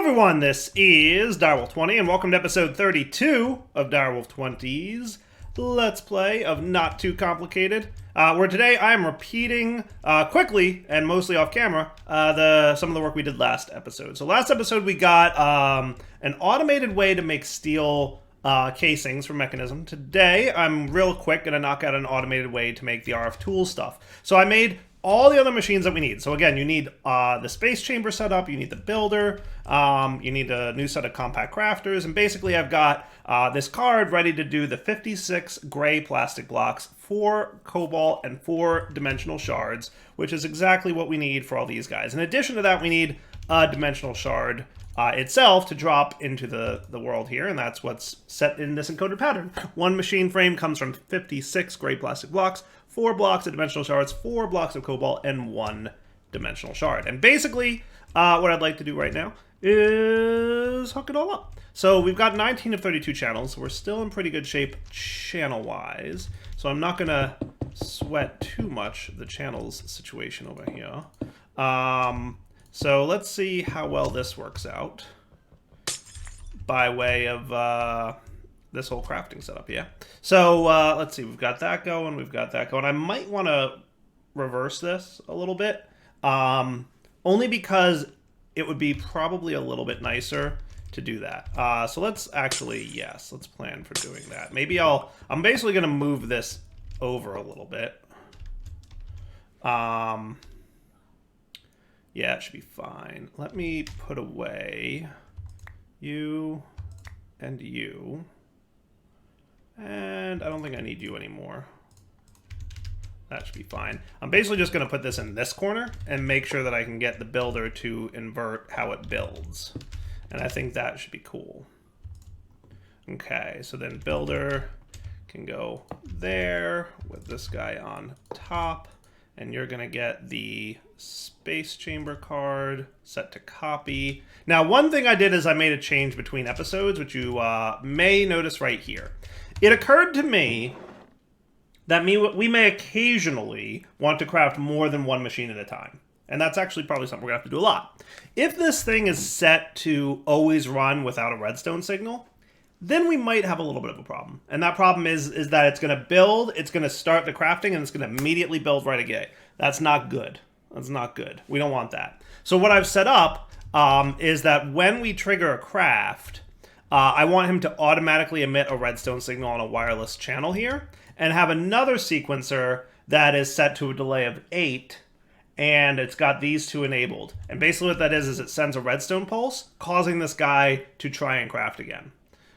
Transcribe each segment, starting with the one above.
everyone, this is Direwolf20 and welcome to episode 32 of Direwolf20's Let's Play of Not Too Complicated, where today I am repeating quickly and mostly off camera some of the work we did last episode. So last episode we got an automated way to make steel casings for Mekanism. Today I'm real quick going to knock out an automated way to make the RF tool stuff. So I made all the other machines that we need. So again, you need the space chamber set up, you need the builder, you need a new set of compact crafters, and basically I've got this card ready to do the 56 gray plastic blocks, 4 cobalt, and 4 dimensional shards, which is exactly what we need for all these guys. In addition to that, we need a dimensional shard itself to drop into the world here, and that's what's set in this encoded pattern. One machine frame comes from 56 gray plastic blocks, 4 blocks of dimensional shards, 4 blocks of cobalt, and 1 dimensional shard. And basically, what I'd like to do right now is hook it all up. So we've got 19 of 32 channels, so we're still in pretty good shape channel-wise. So I'm not going to sweat too much the channels situation over here. So let's see how well this works out by way of this whole crafting setup, yeah? So let's see, we've got that going, we've got that going. I might want to reverse this a little bit, only because it would be probably a little bit nicer to do that. So let's actually, yes, let's plan for doing that. Maybe I'm basically going to move this over a little bit. Yeah, it should be fine. Let me put away you and you. And I don't think I need you anymore. That should be fine. I'm basically just going to put this in this corner and make sure that I can get the builder to invert how it builds. And I think that should be cool. Okay, so then builder can go there with this guy on top. And you're going to get the space chamber card set to copy. Now, one thing I did is I made a change between episodes, which you may notice right here. It occurred to me that we may occasionally want to craft more than one machine at a time. And that's actually probably something we're going to have to do a lot. If this thing is set to always run without a redstone signal, then we might have a little bit of a problem. And that problem is that it's going to build, it's going to start the crafting, and it's going to immediately build right away. That's not good. That's not good. We don't want that. So what I've set up is that when we trigger a craft, I want him to automatically emit a redstone signal on a wireless channel here, and have another sequencer that is set to a delay of 8, and it's got these two enabled. And basically what that is it sends a redstone pulse, causing this guy to try and craft again.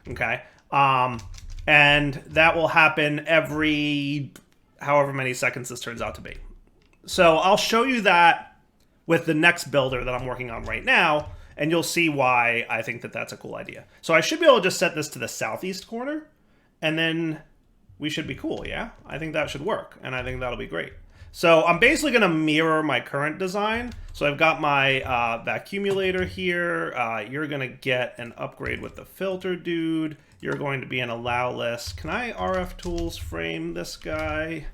Okay, and that will happen every however many seconds this turns out to be. So I'll show you that with the next builder that I'm working on right now, and you'll see why I think that that's a cool idea. So I should be able to just set this to the southeast corner, and then we should be cool, yeah? I think that should work, and I think that'll be great. So I'm basically going to mirror my current design. So I've got my vacuumulator here. You're going to get an upgrade with the filter dude. You're going to be an allow list. Can I RF tools frame this guy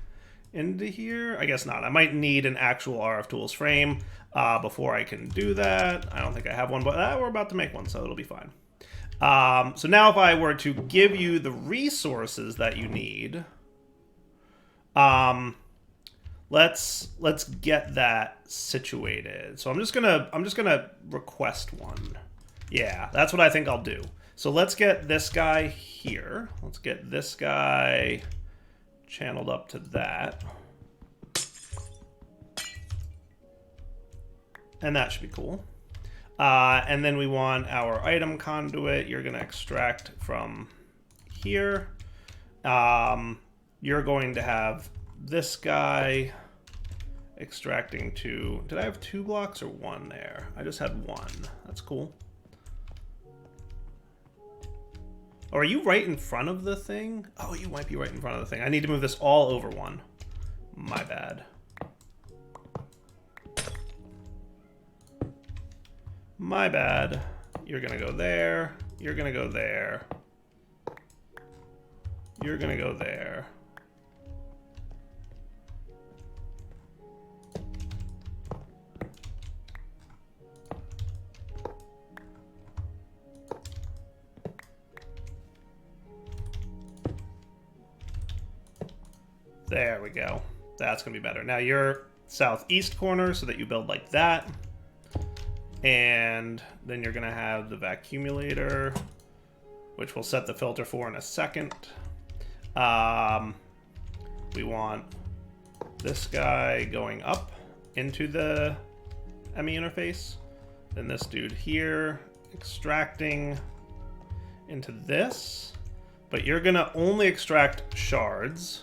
into here? I guess not. I might need an actual RF tools frame before I can do that. I don't think I have one, but we're about to make one, so it'll be fine. So now if I were to give you the resources that you need, let's get that situated. So I'm just gonna request one. Yeah, that's what I think I'll do. So let's get this guy here. Let's get this guy channeled up to that. And that should be cool. And then we want our item conduit. You're gonna extract from here. You're going to have this guy extracting to, did I have 2 blocks or 1 there? I just had 1. That's cool. Oh, are you right in front of the thing? Oh, you might be right in front of the thing. I need to move this all over 1. My bad. My bad. You're gonna go there. You're gonna go there. You're gonna go there. There we go. That's going to be better. Now you're southeast corner so that you build like that. And then you're going to have the vacuumulator, which we'll set the filter for in a second. We want this guy going up into the ME interface. Then this dude here extracting into this. But you're going to only extract shards.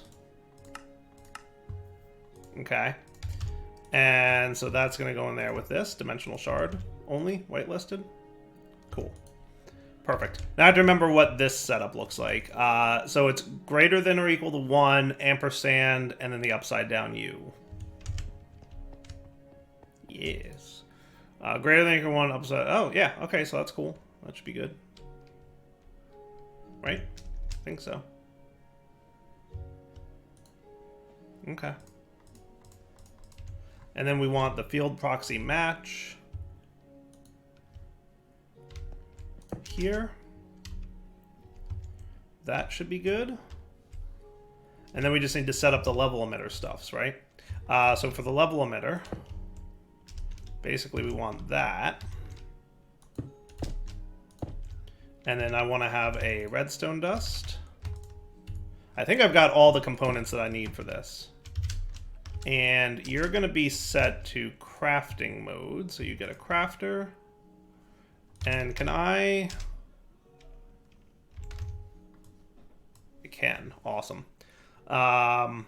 Okay. And so that's going to go in there with this dimensional shard only, whitelisted. Cool. Perfect. Now I have to remember what this setup looks like. So it's greater than or equal to 1, ampersand, and then the upside down U. Yes. Greater than or equal to 1, upside... Oh, yeah. Okay, so that's cool. That should be good. Right? I think so. Okay. And then we want the field proxy match here. That should be good. And then we just need to set up the level emitter stuffs, right? So for the level emitter, basically we want that. And then I want to have a redstone dust. I think I've got all the components that I need for this. And you're going to be set to crafting mode. So you get a crafter. And can I can. Awesome. Now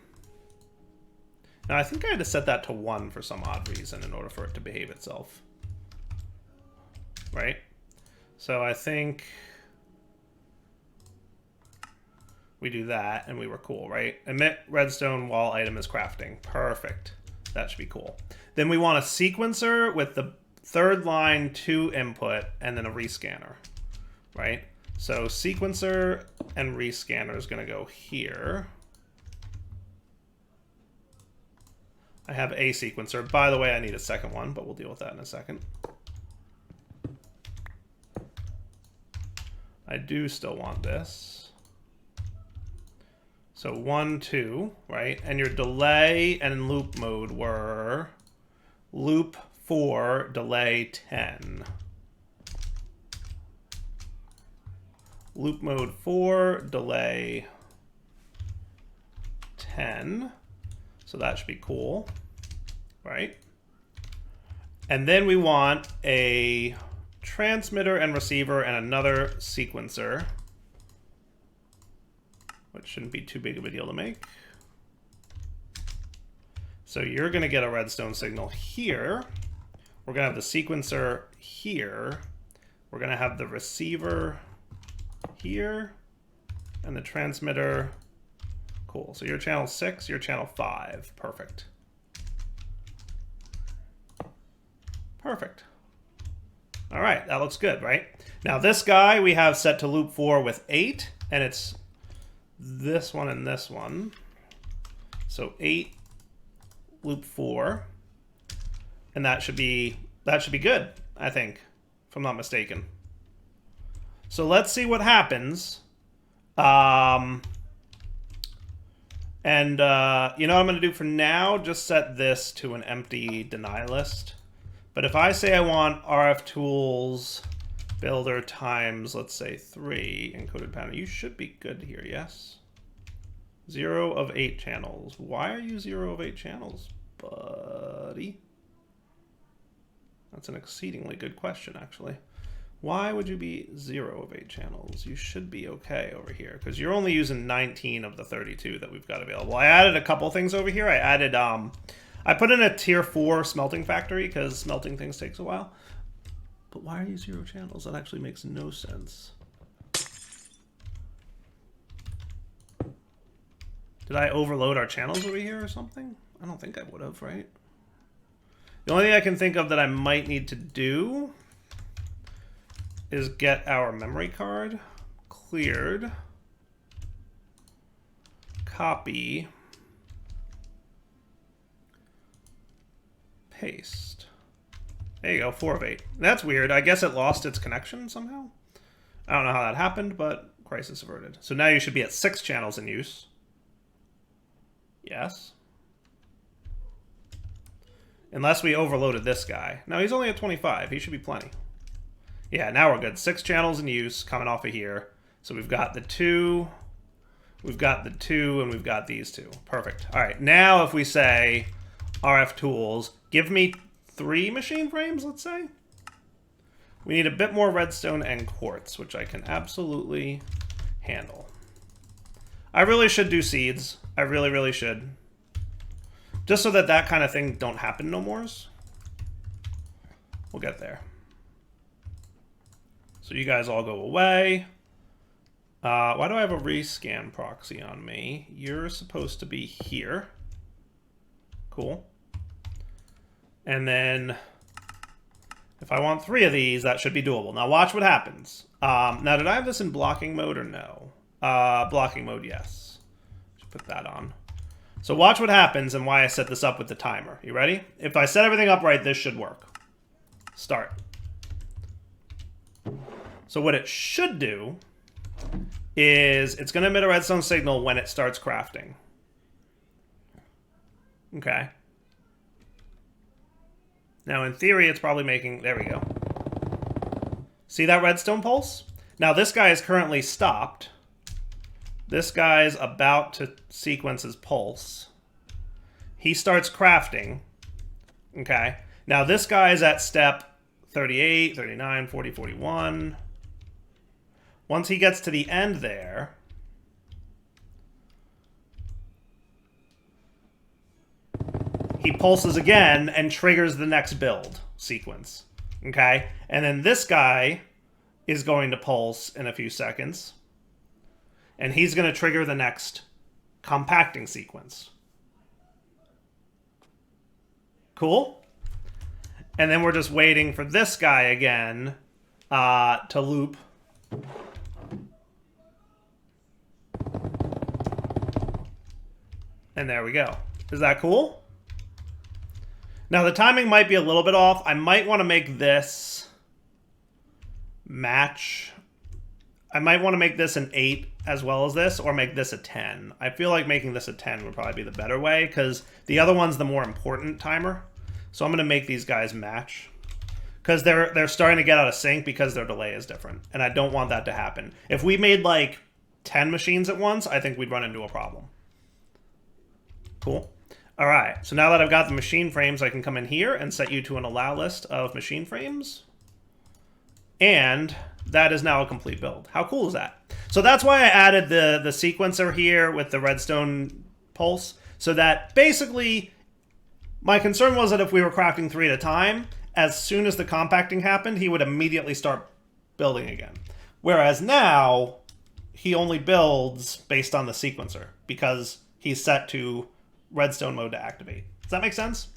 I think I had to set that to 1 for some odd reason in order for it to behave itself. Right? So I think we do that and we were cool, right? Emit redstone while item is crafting. Perfect. That should be cool. Then we want a sequencer with the third line 2 input and then a rescanner, right? So sequencer and rescanner is going to go here. I have a sequencer. By the way, I need a second one, but we'll deal with that in a second. I do still want this. So 1, 2, right? And your delay and loop mode were loop 4, delay 10. Loop mode 4, delay 10. So that should be cool, right? And then we want a transmitter and receiver and another sequencer, which shouldn't be too big of a deal to make. So you're going to get a redstone signal here. We're going to have the sequencer here. We're going to have the receiver here and the transmitter. Cool. So you're channel 6, you're channel 5. Perfect. Perfect. All right, that looks good, right? Now this guy we have set to loop 4 with 8, and it's this one and this one. So 8, loop 4, and that should be good, I think, if I'm not mistaken. So let's see what happens. You know what I'm going to do for now? Just set this to an empty deny list. But if I say I want RF tools builder times, let's say 3 encoded pattern, you should be good here, yes? 0 of 8 channels. Why are you 0 of 8 channels, buddy? That's an exceedingly good question, actually. Why would you be 0 of 8 channels? You should be okay over here, because you're only using 19 of the 32 that we've got available. I added a couple things over here. I added, I put in a tier 4 smelting factory, because smelting things takes a while. But why are you 0 channels? That actually makes no sense. Did I overload our channels over here or something? I don't think I would have, right? The only thing I can think of that I might need to do is get our memory card cleared, copy, paste. There you go, 4 of 8. That's weird. I guess it lost its connection somehow. I don't know how that happened, but crisis averted. So now you should be at 6 channels in use. Yes. Unless we overloaded this guy. No, he's only at 25. He should be plenty. Yeah, now we're good. 6 channels in use coming off of here. So we've got the 2, we've got the 2, and we've got these 2. Perfect. All right, now if we say RF tools, give me 3 machine frames, let's say. We need a bit more redstone and quartz, which I can absolutely handle. I really should do seeds. I really, really should. Just so that that kind of thing don't happen no more. We'll get there. So you guys all go away. Why do I have a rescan proxy on me? You're supposed to be here. Cool. And then if I want 3 of these, that should be doable. Now watch what happens. Now, did I have this in blocking mode or no? Blocking mode, yes. Just put that on. So watch what happens and why I set this up with the timer. You ready? If I set everything up right, this should work. Start. So what it should do is it's going to emit a redstone signal when it starts crafting. Okay. Now, in theory, it's probably making... There we go. See that redstone pulse? Now, this guy is currently stopped. This guy's about to sequence his pulse. He starts crafting. Okay. Now, this guy's at step 38, 39, 40, 41. Once he gets to the end there... he pulses again and triggers the next build sequence. Okay? And then this guy is going to pulse in a few seconds. And he's going to trigger the next compacting sequence. Cool? And then we're just waiting for this guy again to loop. And there we go. Is that cool? Now, the timing might be a little bit off. I might want to make this match. I might want to make this an 8 as well as this, or make this a 10. I feel like making this a 10 would probably be the better way, because the other one's the more important timer. So I'm going to make these guys match. Because they're starting to get out of sync because their delay is different. And I don't want that to happen. If we made like 10 machines at once, I think we'd run into a problem. Cool. All right, so now that I've got the machine frames, I can come in here and set you to an allow list of machine frames. And that is now a complete build. How cool is that? So that's why I added the sequencer here with the redstone pulse, so that basically my concern was that if we were crafting 3 at a time, as soon as the compacting happened, he would immediately start building again. Whereas now, he only builds based on the sequencer because he's set to redstone mode to activate. Does that make sense?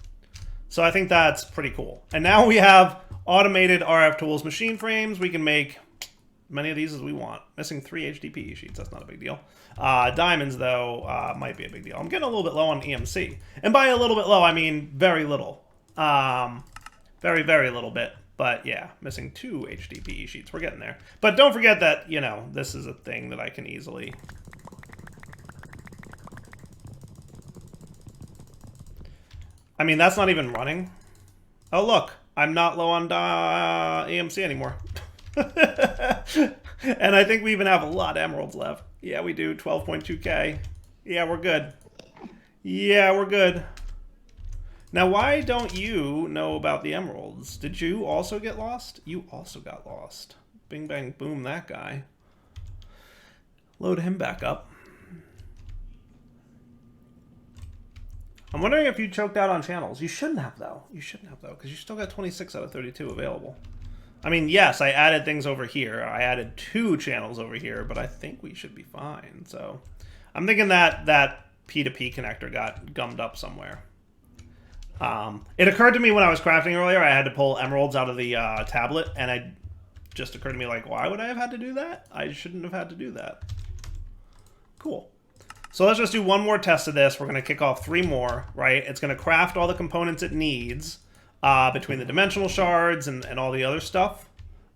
So I think that's pretty cool. And now we have automated RF tools machine frames. We can make many of these as we want. Missing 3 HDPE sheets. That's not a big deal. Diamonds, though, might be a big deal. I'm getting a little bit low on EMC. And by a little bit low, I mean very little. Very, very little bit. But yeah, missing 2 HDPE sheets. We're getting there. But don't forget that, you know, this is a thing that I can easily... I mean, that's not even running. Oh, look. I'm not low on EMC anymore. And I think we even have a lot of emeralds left. Yeah, we do. 12.2k. Yeah, we're good. Yeah, we're good. Now, why don't you know about the emeralds? Did you also get lost? You also got lost. Bing, bang, boom, that guy. Load him back up. I'm wondering if you choked out on channels. You shouldn't have, though. You shouldn't have, though, because you still got 26 out of 32 available. I mean, yes, I added things over here. I added 2 channels over here, but I think we should be fine. So I'm thinking that that P2P connector got gummed up somewhere. It occurred to me when I was crafting earlier, I had to pull emeralds out of the tablet, and it just occurred to me, like, why would I have had to do that? I shouldn't have had to do that. Cool. So let's just do one more test of this. We're going to kick off 3 more, right? It's going to craft all the components it needs between the dimensional shards and all the other stuff.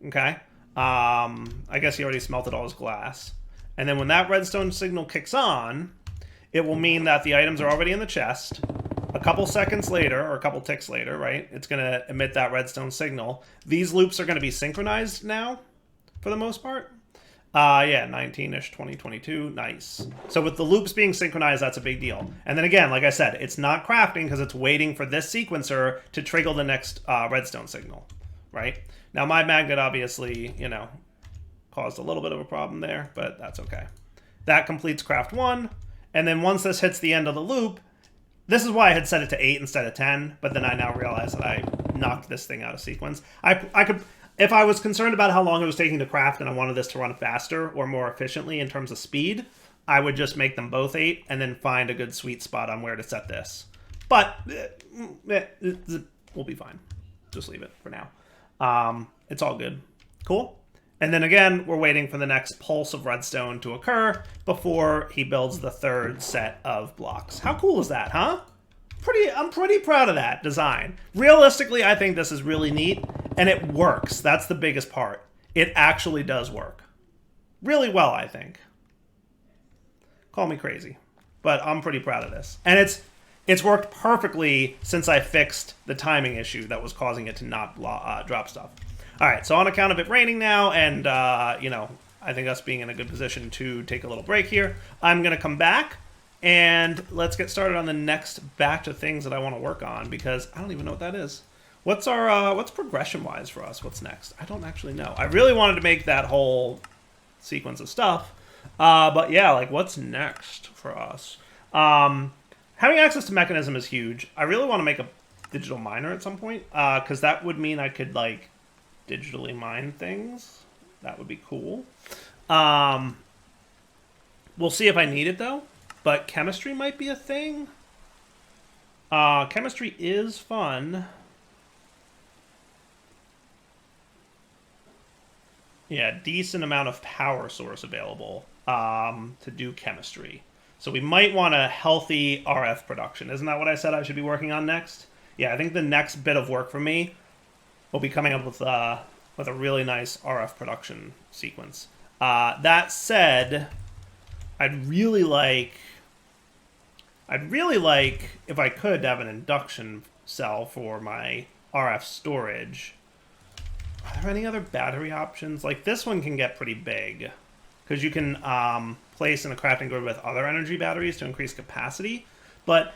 Okay. I guess he already smelted all his glass. And then when that redstone signal kicks on, it will mean that the items are already in the chest. A couple seconds later, or a couple ticks later, right, it's going to emit that redstone signal. These loops are going to be synchronized now, for the most part. Yeah, 19-ish, 2022, nice. So with the loops being synchronized, that's a big deal. And then again, like I said, it's not crafting because it's waiting for this sequencer to trigger the next redstone signal, right? Now my magnet obviously, you know, caused a little bit of a problem there, but that's okay. That completes craft 1, and then once this hits the end of the loop, this is why I had set it to 8 instead of 10, but then I now realize that I knocked this thing out of sequence. I could, if I was concerned about how long it was taking to craft and I wanted this to run faster or more efficiently in terms of speed, I would just make them both 8 and then find a good sweet spot on where to set this. But we'll be fine. Just leave it for now. It's all good. Cool. And then again, we're waiting for the next pulse of redstone to occur before he builds the third set of blocks. How cool is that, huh? I'm pretty proud of that design. Realistically, I think this is really neat, and it works. That's the biggest part. It actually does work. Really well, I think. Call me crazy, but I'm pretty proud of this. And it's worked perfectly since I fixed the timing issue that was causing it to not drop stuff. All right, so on account of it raining now, and, you know, I think us being in a good position to take a little break here, I'm going to come back, and let's get started on the next batch of things that I want to work on, because I don't even know what that is. What's our, what's progression-wise for us? What's next? I don't actually know. I really wanted to make that whole sequence of stuff, but yeah, like, what's next for us? Having access to Mekanism is huge. I really want to make a digital miner at some point, because that would mean I could, like, digitally mine things. That would be cool. We'll see if I need it though, but chemistry might be a thing. Chemistry is fun. Yeah, decent amount of power source available to do chemistry. So we might want a healthy RF production. Isn't that what I said I should be working on next? Yeah, I think the next bit of work for me will be coming up with a really nice RF production sequence. That said, I'd really like if I could have an induction cell for my RF storage. Are there any other battery options? Like this one can get pretty big because you can place in a crafting grid with other energy batteries to increase capacity. But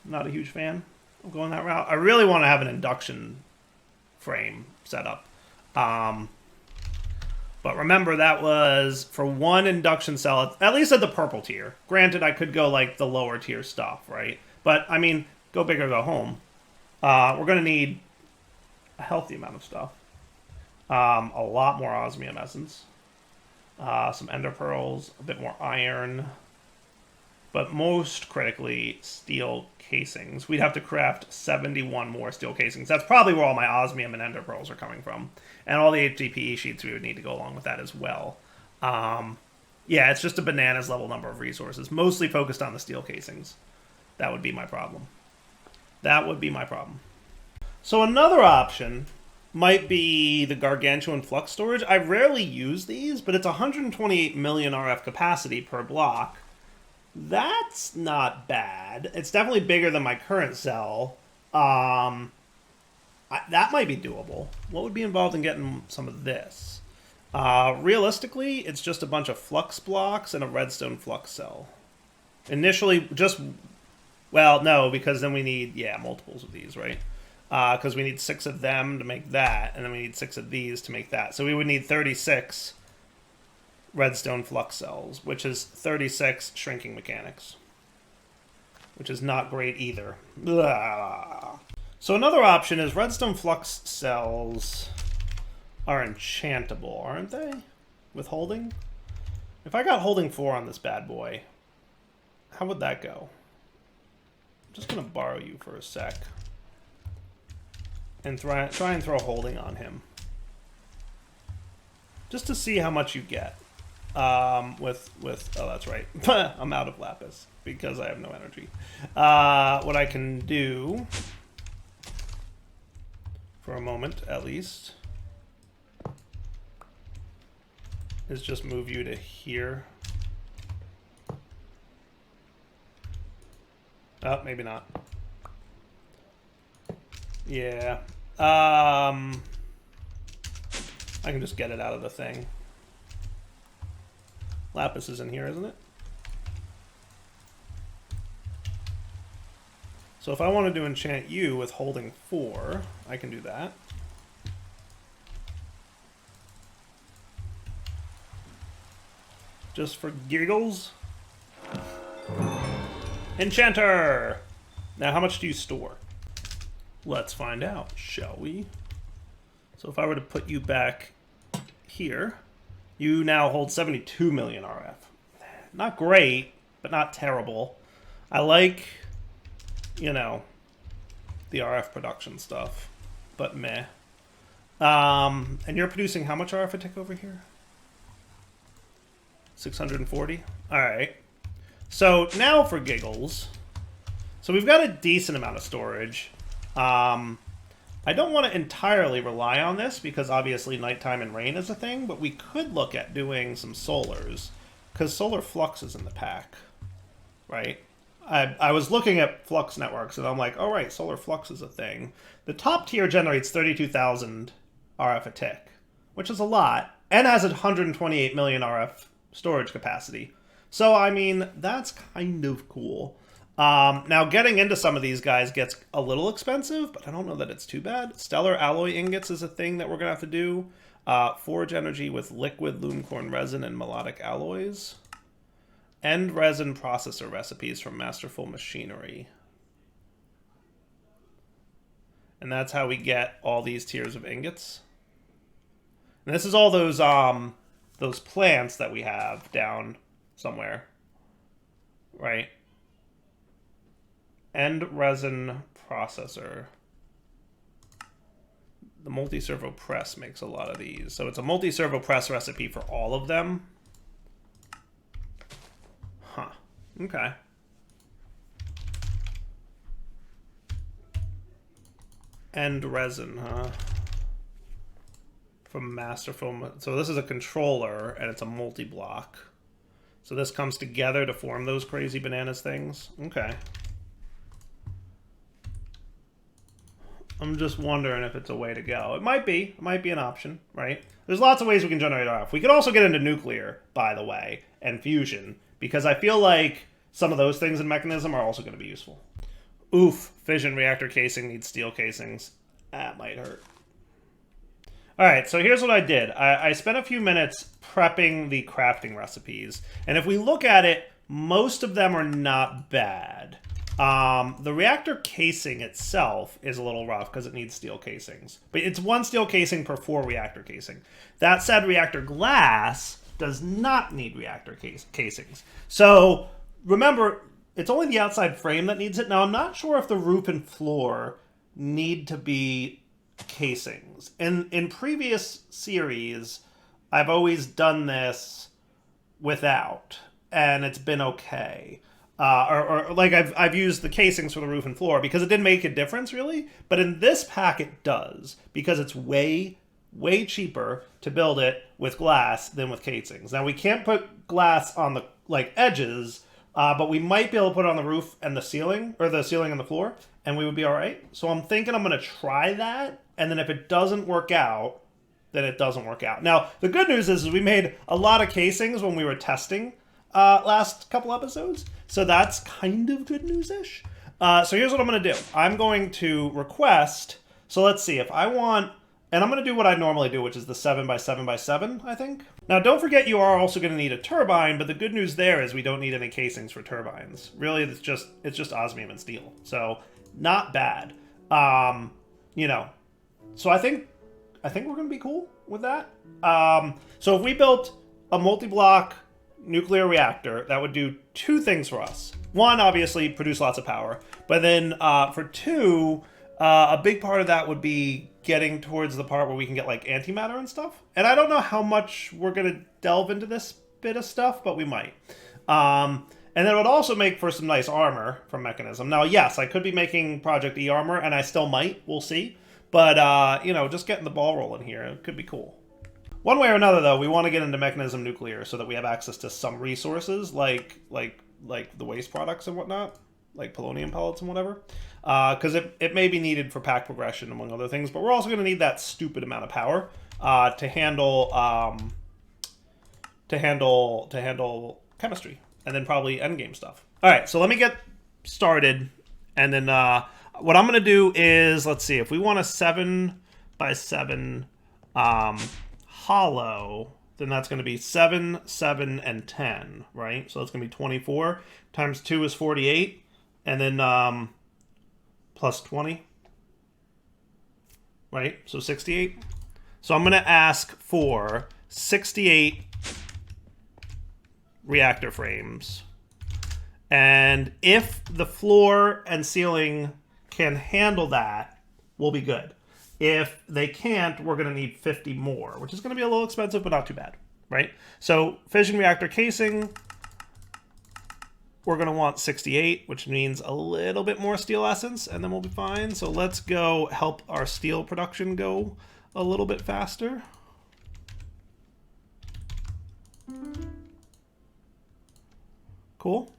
not a huge fan of going that route. I really want to have an induction frame setup. But remember, that was for one induction cell, at least at the purple tier. Granted, I could go like the lower tier stuff, right? But I mean, go big or go home. We're going to need a healthy amount of stuff. A lot more osmium essence. Some ender pearls, a bit more iron. But most critically, steel casings. We'd have to craft 71 more steel casings. That's probably where all my osmium and ender pearls are coming from. And all the HDPE sheets we would need to go along with that as well. Yeah, it's just a bananas level number of resources. Mostly focused on the steel casings. That would be my problem. That would be my problem. So another option might be the gargantuan flux storage. I rarely use these, but it's 128 million RF capacity per block. That's not bad. It's definitely bigger than my current cell. That might be doable. What would be involved in getting some of this? Realistically, it's just a bunch of flux blocks and a redstone flux cell. Initially, just... Well, no, because then we need, yeah, multiples of these, right? Because we need 6 of them to make that, and then we need 6 of these to make that. So we would need 36... redstone flux cells, which is 36 shrinking mechanics, which is not great either. Blah. So another option is redstone flux cells are enchantable, aren't they? With holding? If I got holding 4 on this bad boy, how would that go? I'm just going to borrow you for a sec and try and throw holding on him. Just to see how much you get. Oh, that's right. I'm out of lapis because I have no energy. What I can do, for a moment at least, is just move you to here. Oh, maybe not. Yeah. I can just get it out of the thing. Lapis is in here, isn't it? So if I wanted to enchant you with holding 4, I can do that. Just for giggles. Enchanter! Now, how much do you store? Let's find out, shall we? So if I were to put you back here, you now hold 72 million RF. Not great, but not terrible. I like, you know, the RF production stuff, but meh. And you're producing how much RF a tick over here? 640? Alright. So now for giggles. So we've got a decent amount of storage. I don't want to entirely rely on this because obviously nighttime and rain is a thing, but we could look at doing some solars because solar flux is in the pack, right? I was looking at flux networks and I'm like, all right, solar flux is a thing. The top tier generates 32,000 RF a tick, which is a lot, and has 128 million RF storage capacity. So, I mean, that's kind of cool. Now, getting into some of these guys gets a little expensive, but I don't know that it's too bad. Stellar alloy ingots is a thing that we're going to have to do. Forge energy with liquid loomcorn resin and melodic alloys. End resin processor recipes from Masterful Machinery. And that's how we get all these tiers of ingots. And this is all those plants that we have down somewhere, right? End resin processor. The multi-servo press makes a lot of these. So it's a multi-servo press recipe for all of them. Huh. Okay. End resin, huh? From Masterful. So this is a controller, and it's a multi-block. So this comes together to form those crazy bananas things. Okay. I'm just wondering if it's a way to go. It might be. It might be an option, right? There's lots of ways we can generate RF. We could also get into nuclear, by the way, and fusion, because I feel like some of those things in Mekanism are also going to be useful. Oof, fission reactor casing needs steel casings. That might hurt. All right, so here's what I did. I spent a few minutes prepping the crafting recipes, and if we look at it, most of them are not bad. The reactor casing itself is a little rough because it needs steel casings. But it's 1 steel casing per 4 reactor casing. That said, reactor glass does not need reactor casings. So remember, it's only the outside frame that needs it. Now, I'm not sure if the roof and floor need to be casings. In previous series, I've always done this without, and it's been okay. Or like I've used the casings for the roof and floor because it didn't make a difference really, but in this pack it does because it's way cheaper to build it with glass than with casings. Now we can't put glass on the edges, but we might be able to put it on the roof and the ceiling, or the ceiling and the floor, and we would be all right. So I'm thinking I'm going to try that, and then if it doesn't work out, then it doesn't work out. Now the good news is we made a lot of casings when we were testing last couple episodes, so that's kind of good news-ish. So here's what I'm going to do. I'm going to request, so let's see, if I want, and I'm going to do what I normally do, which is the 7x7x7, I think. Now don't forget you are also going to need a turbine, but the good news there is we don't need any casings for turbines. Really, it's just osmium and steel, so not bad. You know, so I think we're going to be cool with that. So if we built a multi-block nuclear reactor, that would do 2 things for us. 1, obviously, produce lots of power. But then for 2, a big part of that would be getting towards the part where we can get like antimatter and stuff. And I don't know how much we're going to delve into this bit of stuff, but we might. And then it would also make for some nice armor from Mekanism. Now, yes, I could be making Project E armor, and I still might. We'll see. But, you know, just getting the ball rolling here, it could be cool. One way or another, though, we want to get into Mekanism Nuclear so that we have access to some resources, like the waste products and whatnot. like polonium pellets and whatever, because it may be needed for pack progression among other things. But we're also going to need that stupid amount of power to handle chemistry and then probably endgame stuff. All right, so let me get started, and then what I'm going to do is, let's see, if we want a 7x7 hollow, then that's going to be 7, 7, and 10, right? So that's going to be 24 times 2 is 48, and then plus 20, right? So 68. So I'm going to ask for 68 reactor frames. And if the floor and ceiling can handle that, we'll be good. If they can't, we're going to need 50 more, which is going to be a little expensive, but not too bad, right? So fission reactor casing, we're going to want 68, which means a little bit more steel essence, and then we'll be fine. So let's go help our steel production go a little bit faster. Cool.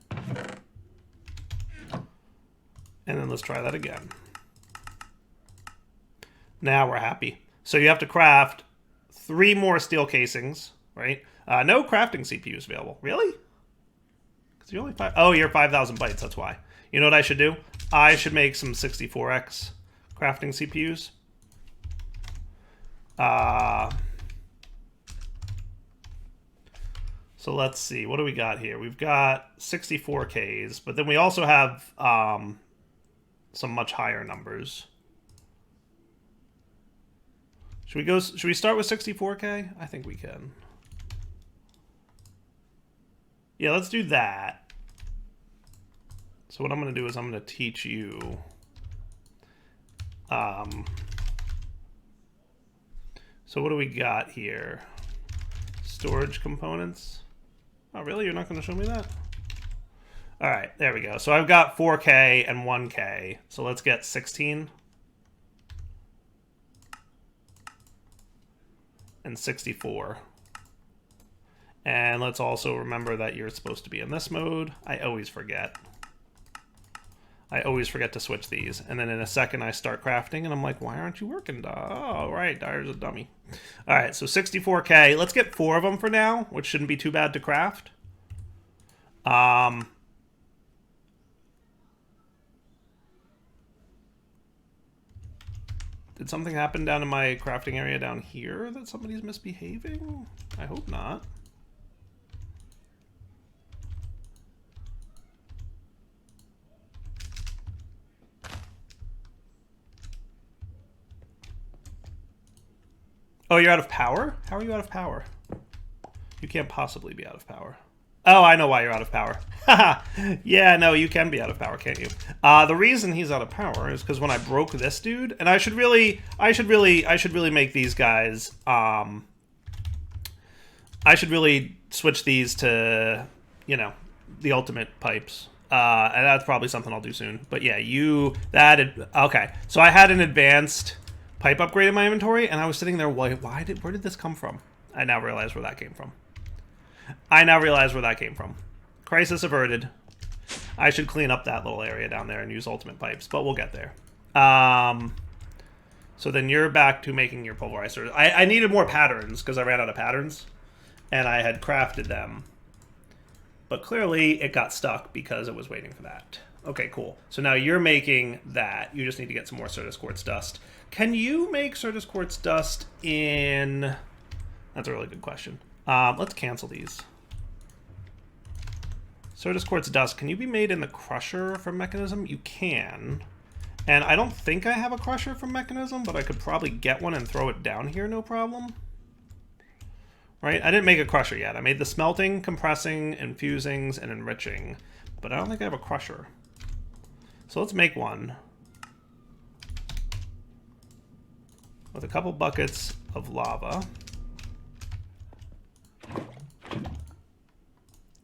And then let's try that again. Now we're happy. So you have to craft 3 more steel casings, right? No crafting CPUs available. Really? Because you're only 5. Oh, you're 5,000 bytes. That's why. You know what I should do? I should make some 64X crafting CPUs. So let's see. What do we got here? We've got 64Ks, but then we also have some much higher numbers. Should we start with 64K? I think we can. Yeah, let's do that. So what I'm going to do is I'm going to teach you so what do we got here? Storage components. Oh, really? You're not going to show me that? All right, there we go. So I've got 4K and 1K. So let's get 16 and 64. And let's also remember that you're supposed to be in this mode. I always forget. I always forget to switch these. And then in a second I start crafting and I'm like, why aren't you working? Oh, right, Dyer's a dummy. All right, so 64K. Let's get 4 of them for now, which shouldn't be too bad to craft. Did something happen down in my crafting area down here that somebody's misbehaving? I hope not. Oh, you're out of power? How are you out of power? You can't possibly be out of power. Oh, I know why you're out of power. Yeah, no, you can be out of power, can't you? The reason he's out of power is because when I broke this dude, and I should really make these guys. I should really switch these to, you know, the ultimate pipes. And that's probably something I'll do soon. But yeah, okay. So I had an advanced pipe upgrade in my inventory, and I was sitting there. Where did this come from? I now realize where that came from. Crisis averted. I should clean up that little area down there and use ultimate pipes, but we'll get there. So then you're back to making your pulverizers. I needed more patterns because I ran out of patterns, and I had crafted them. But clearly it got stuck because it was waiting for that. Okay, cool. So now you're making that. You just need to get some more Certus Quartz dust. Can you make Certus Quartz dust in... That's a really good question. Let's cancel these. Certus Quartz dust, can you be made in the crusher from Mekanism? You can. And I don't think I have a crusher from Mekanism, but I could probably get one and throw it down here, no problem. Right? I didn't make a crusher yet. I made the smelting, compressing, infusings, and enriching, but I don't think I have a crusher. So let's make one. With a couple buckets of lava.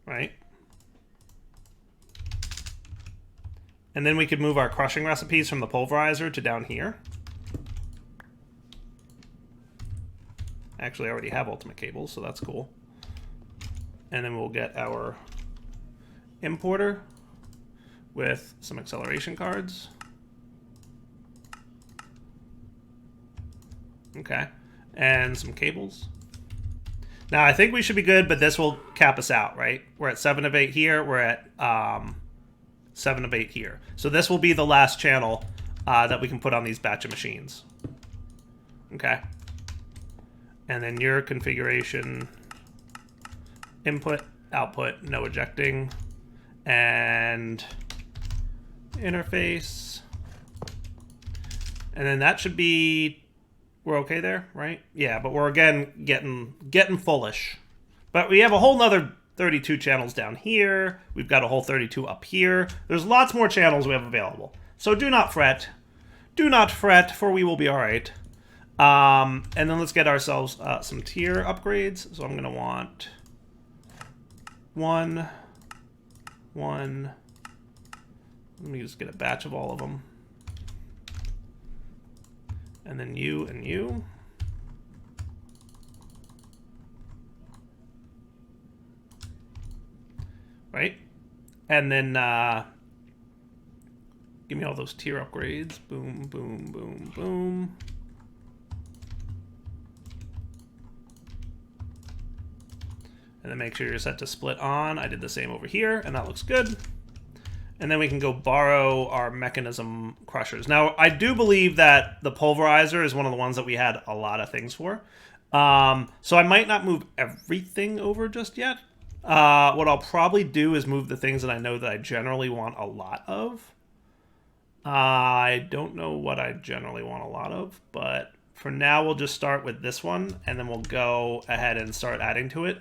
Right? And then we could move our crushing recipes from the pulverizer to down here. Actually, I already have ultimate cables, so that's cool. And then we'll get our importer, with some acceleration cards. Okay, and some cables. Now I think we should be good, but this will cap us out, right? We're at 7 of 8 here. We're at 7 of 8 here. So this will be the last channel that we can put on these batch of machines. Okay. And then your configuration, input, output, no ejecting, and interface. And then that should be, we're okay there, right? Yeah, but we're again getting fullish. But we have a whole nother 32 channels down here. We've got a whole 32 up here. There's lots more channels we have available. So do not fret. Do not fret, for we will be all right. And then let's get ourselves some tier upgrades. So I'm going to want 1. Let me just get a batch of all of them. And then you and you. Right? And then give me all those tier upgrades. Boom, boom, boom, boom. And then make sure you're set to split on. I did the same over here, and that looks good. And then we can go borrow our mechanism crushers. Now, I do believe that the pulverizer is one of the ones that we had a lot of things for. So I might not move everything over just yet. What I'll probably do is move the things that I know that I generally want a lot of. I don't know what I generally want a lot of, but for now we'll just start with this one, and then we'll go ahead and start adding to it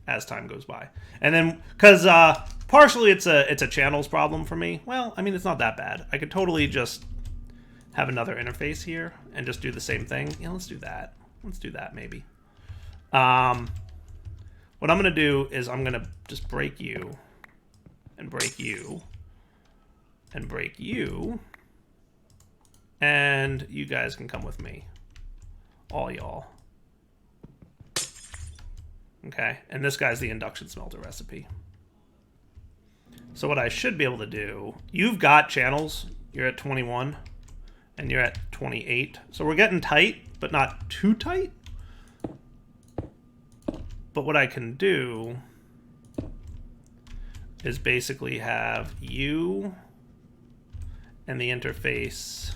as time goes by. And then, because partially it's a channels problem for me. Well, I mean, it's not that bad. I could totally just have another interface here and just do the same thing. Yeah, let's do that. Let's do that, maybe. What I'm going to do is I'm going to just break you, and break you, and break you, and you guys can come with me. All y'all. Okay, and this guy's the induction smelter recipe. So what I should be able to do, you've got channels. You're at 21, and you're at 28. So we're getting tight, but not too tight. But what I can do is basically have you and the interface.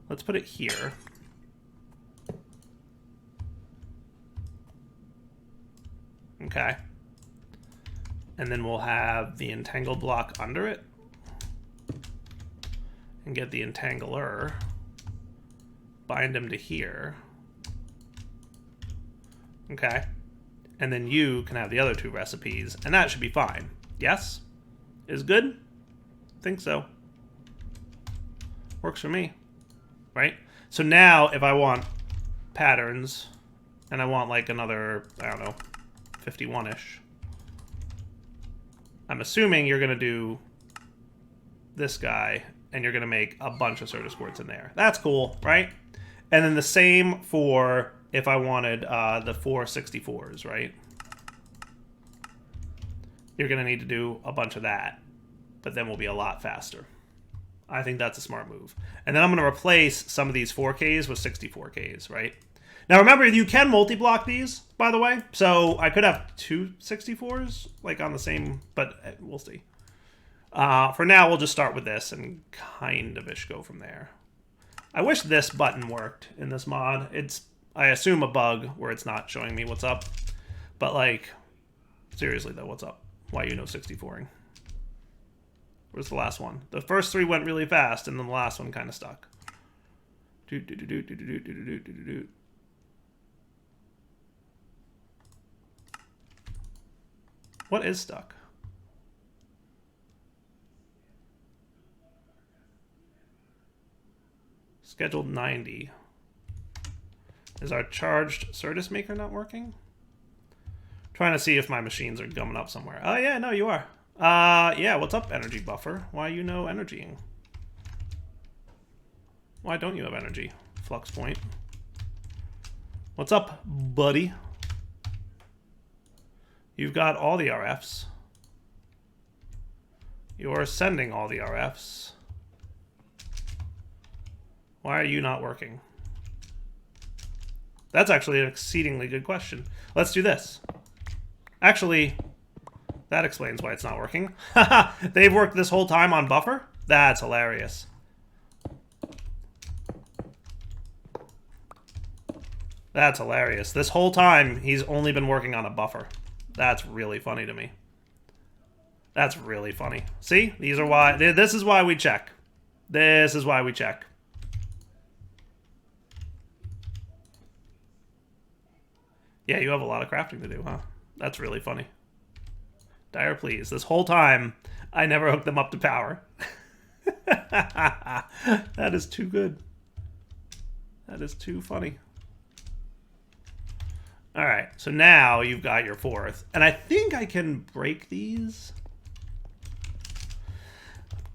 Let's put it here. Okay. And then we'll have the entangled block under it. And get the entangler. Bind them to here. Okay. And then you can have the other two recipes, and that should be fine. Yes? Is good? Think so. Works for me. Right? So now, if I want patterns, and I want like another, I don't know, 51-ish. I'm assuming you're going to do this guy, and you're going to make a bunch of Certus squirts in there. That's cool, right? And then the same for if I wanted the 464s, right? You're going to need to do a bunch of that, but then we'll be a lot faster. I think that's a smart move. And then I'm going to replace some of these 4Ks with 64Ks, right? Now remember, you can multi-block these, by the way. So I could have two 64s, like on the same, but we'll see. For now, we'll just start with this and kind of-ish go from there. I wish this button worked in this mod. It's, I assume, a bug where it's not showing me what's up. But like, seriously though, what's up? Why you know 64ing? Where's the last one? The first three went really fast, and then the last one kind of stuck. What is stuck? Scheduled 90. Is our charged Certus maker not working? Trying to see if my machines are gumming up somewhere. Oh yeah, no, you are. Yeah, what's up, energy buffer? Why you no energying? Why don't you have energy? Flux point. What's up, buddy? You've got all the RFs. You're sending all the RFs. Why are you not working? That's actually an exceedingly good question. Let's do this. Actually, that explains why it's not working. Haha, they've worked this whole time on buffer? That's hilarious. That's hilarious. This whole time, he's only been working on a buffer. That's really funny to me. That's really funny. See? These are why... This is why we check. This is why we check. Yeah, you have a lot of crafting to do, huh? That's really funny. Dire, please. This whole time, I never hooked them up to power. That is too good. That is too funny. All right, so now you've got your fourth. And I think I can break these.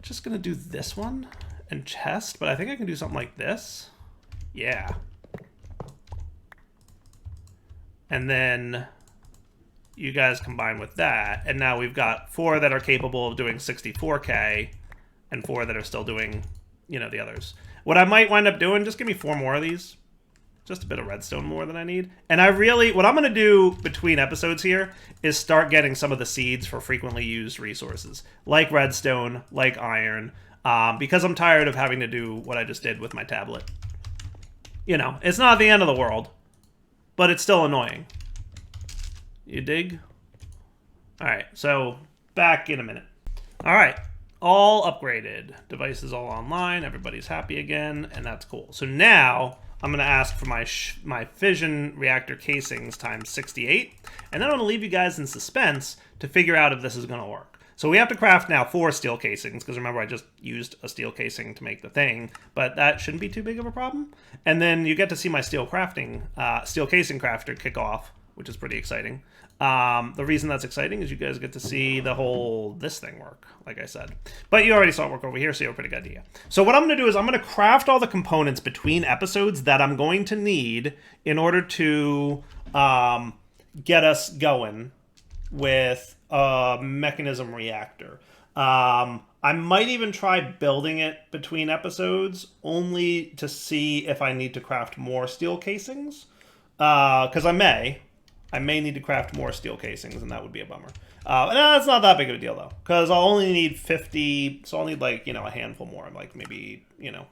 Just gonna do this one and chest, but I think I can do something like this. Yeah. And then you guys combine with that, and now we've got 4 that are capable of doing 64K, and 4 that are still doing, you know, the others. What I might wind up doing, just give me 4 more of these. Just a bit of redstone more than I need. And I really, what I'm going to do between episodes here is start getting some of the seeds for frequently used resources, like redstone, like iron, because I'm tired of having to do what I just did with my tablet. You know, it's not the end of the world, but it's still annoying. You dig? All right, so back in a minute. All right, all upgraded. Devices all online. Everybody's happy again, and that's cool. So now I'm going to ask for my fission reactor casings times 68, and then I'm going to leave you guys in suspense to figure out if this is going to work. So we have to craft now 4 steel casings, because remember I just used a steel casing to make the thing, but that shouldn't be too big of a problem. And then you get to see my steel casing crafter kick off, which is pretty exciting. The reason that's exciting is you guys get to see the whole this thing work, like I said. But you already saw it work over here, so you have a pretty good idea. So what I'm going to do is I'm going to craft all the components between episodes that I'm going to need in order to get us going with a Mekanism Reactor. I might even try building it between episodes, only to see if I need to craft more steel casings. Because I may need to craft more steel casings, and that would be a bummer. No, it's not that big of a deal, though, because I'll only need 50, so I'll need, like, you know, a handful more, like maybe, you know,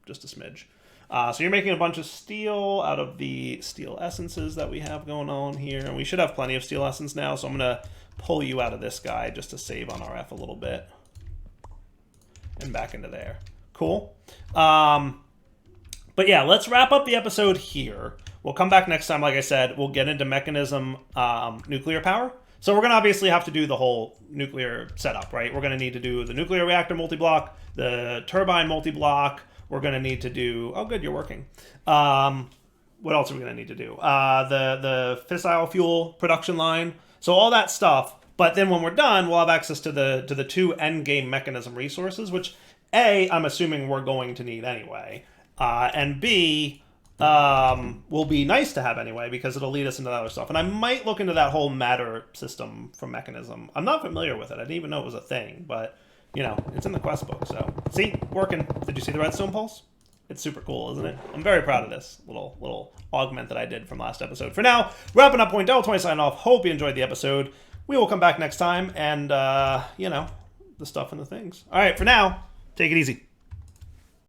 just a smidge. So you're making a bunch of steel out of the steel essences that we have going on here, and we should have plenty of steel essence now, so I'm going to pull you out of this guy just to save on RF a little bit. And back into there. Cool. But yeah, let's wrap up the episode here. We'll come back next time, like I said. We'll get into Mekanism nuclear power. So we're going to obviously have to do the whole nuclear setup, right? We're going to need to do the nuclear reactor multi-block, the turbine multi-block. We're going to need to do... Oh, good, you're working. What else are we going to need to do? The fissile fuel production line. So all that stuff. But then when we're done, we'll have access to the 2 endgame Mekanism resources, which A, I'm assuming we're going to need anyway. And B... will be nice to have anyway, because it'll lead us into that other stuff. And I might look into that whole matter system from Mekanism. I'm not familiar with it. I didn't even know it was a thing, but, you know, it's in the quest book, so. See? Working. Did you see the redstone pulse? It's super cool, isn't it? I'm very proud of this little augment that I did from last episode. For now, wrapping up point Del 20 sign off. Hope you enjoyed the episode. We will come back next time and, you know, the stuff and the things. All right, for now, take it easy.